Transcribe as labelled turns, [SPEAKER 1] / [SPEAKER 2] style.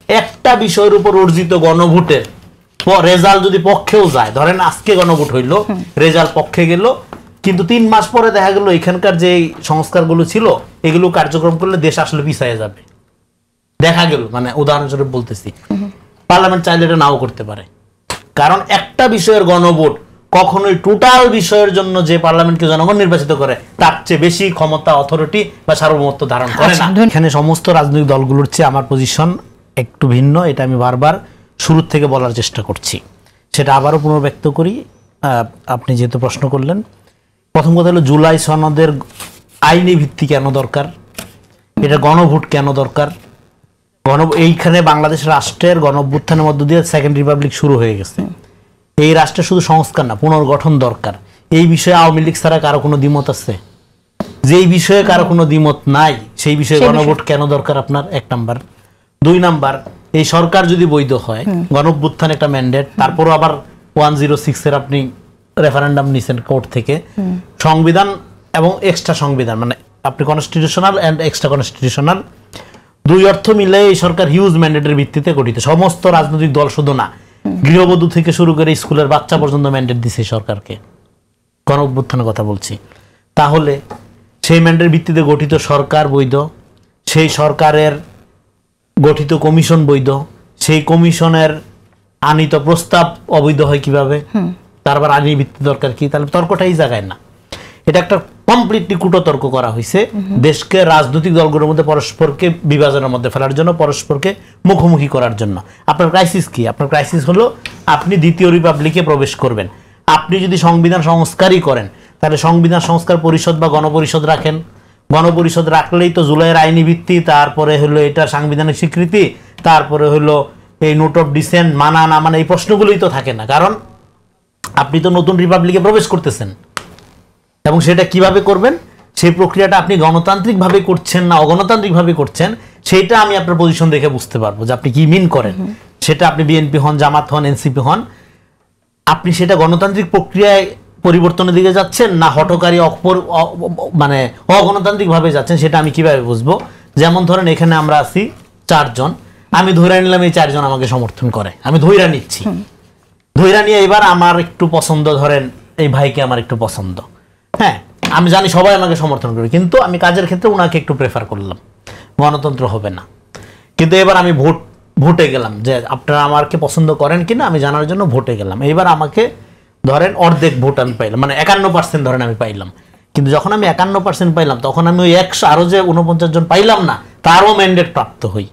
[SPEAKER 1] একটা বিষয়ের উপর অর্জিত গণভোটের রেজাল্ট যদি পক্ষেও যায়, ধরেন আজকে গণভোট হইলো, রেজাল্ট পক্ষে গেল, কিন্তু 3 মাস পরে দেখা গেল এখানকার যে সংস্কারগুলো ছিল এগুলো কার্যক্রম করলে দেশ আসলে পিছিয়ে যাবে, দেখা গেল, মানে উদাহরণস্বরূপ বলতেছি, পার্লামেন্ট চাইলে এটা নাও করতে পারে। কারণ একটা বিষয়ের গণভোট কখনোই টোটাল বিষয়ের জন্য যে পার্লামেন্টকে জনগণ নির্বাচিত করে তার চেয়ে বেশি ক্ষমতা, অথরিটি বা সার্বভৌমত্ব ধারণ করে না। এখানে সমস্ত রাজনৈতিক দলগুলোর চেয়ে আমার পজিশন একটু ভিন্ন, এটা আমি বারবার শুরু থেকে বলার চেষ্টা করছি, সেটা আবারও পুনর্ব্যক্ত করি। আপনি যেহেতু প্রশ্ন করলেন, প্রথম কথা হলো জুলাই সনদের আইনি ভিত্তি কেন দরকার, এটা গণভোট কেন দরকার। এইখানে বাংলাদেশ রাষ্ট্রের গণঅভ্যুত্থানের মধ্য দিয়ে সেকেন্ড রিপাবলিক শুরু হয়ে গেছে। এই রাষ্ট্রের শুধু সংস্কার না, পুনর্গঠন দরকার। এই বিষয়ে আওয়ামী লীগ ছাড়া কারো কোনো দ্বিমত আছে? যেই বিষয়ে কারো কোনো দ্বিমত নাই সেই বিষয়ে গণভোট কেন দরকার আপনার? 1 নাম্বার। 2 নাম্বার, এই সরকার যদি বৈধ হয়, গণঅভ্যুত্থান একটা ম্যান্ডেট, তারপরও আবার 106 এর আপনি রেফারেন্ডাম নিছেন কোর্ট থেকে, সংবিধান এবং এক্সট্রা সংবিধান, মানে আপনি কনস্টিটিউশনাল এন্ড এক্সট্রা কনস্টিটিউশনাল 2 অর্থ মিলে এই সরকার হিউজ ম্যান্ডেটের ভিত্তিতে গঠিত। সমস্ত রাজনৈতিক দল শুধু না, গৃহবধূ থেকে শুরু করে স্কুলের বাচ্চা পর্যন্ত ম্যান্ডেট দিছে সরকারকে, গণঅভ্যুত্থানের কথা বলছি। তাহলে সেই ম্যান্ডেটের ভিত্তিতে গঠিত সরকার বৈধ, সেই সরকারের গঠিত কমিশন বৈধ, সেই কমিশনের আনিত প্রস্তাব অবৈধ হয় কিভাবে? তারপর আইনি ভিত্তি দরকার কি? তাহলে তর্কটাই জায়গায় না। এটা একটা কমপ্লিটলি কুটতর্ক করা হয়েছে দেশকে রাজনৈতিক দলগুলোর মধ্যে পরস্পরকে বিভাজনের মধ্যে ফেলার জন্য, পরস্পরকে মুখোমুখি করার জন্য। আপনার ক্রাইসিস কি? আপনার ক্রাইসিস হলো আপনি দ্বিতীয় রিপাবলিকে প্রবেশ করবেন। আপনি যদি সংবিধান সংস্কারই করেন তাহলে সংবিধান সংস্কার পরিষদ বা গণপরিষদ রাখেন। গণপরিষদ রাখলেই তো জুলাইয়ের আইনি ভিত্তি, তারপরে হলো এটা সাংবিধানিক স্বীকৃতি, তারপরে হলো এই নোট অফ ডিসেন্ট মানা না মানে, এই প্রশ্নগুলোই তো থাকে না। কারণ আপনি তো নতুন রিপাবলিকে প্রবেশ করতেছেন, এবং সেটা কিভাবে করবেন, সেই প্রক্রিয়াটা আপনি গণতান্ত্রিকভাবে করছেন না অগণতান্ত্রিকভাবে করছেন, সেটা আমি আপনার পজিশন দেখে বুঝতে পারবো যে আপনি কি মিন করেন। সেটা আপনি বিএনপি হন, জামাত হন, এনসিপি হন, আপনি সেটা গণতান্ত্রিক প্রক্রিয়ায় পরিবর্তনের দিকে যাচ্ছেন না হঠকারী মানে অগণতান্ত্রিক ভাবে যাচ্ছেন, সেটা আমি কিভাবে বুঝবো? যেমন ধরেন এখানে আমরা আছি 4 জন, আমি ধৈরা নিলাম এই 4 জন আমাকে সমর্থন করে, আমি ধৈরা নিচ্ছি, ধৈরা নিয়ে এবার আমার একটু পছন্দ, ধরেন এই ভাইকে আমার একটু পছন্দ, হ্যাঁ আমি জানি সবাই আমাকে সমর্থন করবে, কিন্তু আমি কাজের ক্ষেত্রে ওনাকে একটু প্রেফার করলাম, গণতন্ত্র হবে না। কিন্তু এবার আমি ভোটে গেলাম যে আপনারা আমাকে পছন্দ করেন কিনা আমি জানার জন্য ভোটে গেলাম। এইবার আমাকে ধরেন অর্ধেক ভোট আমি পাইলাম, মানে 51% ধরেন আমি পাইলাম। কিন্তু যখন আমি 51% পাইলাম তখন আমি ওই 100 আরো যে 49 জন পাইলাম না তারও ম্যান্ডেট প্রাপ্ত হই।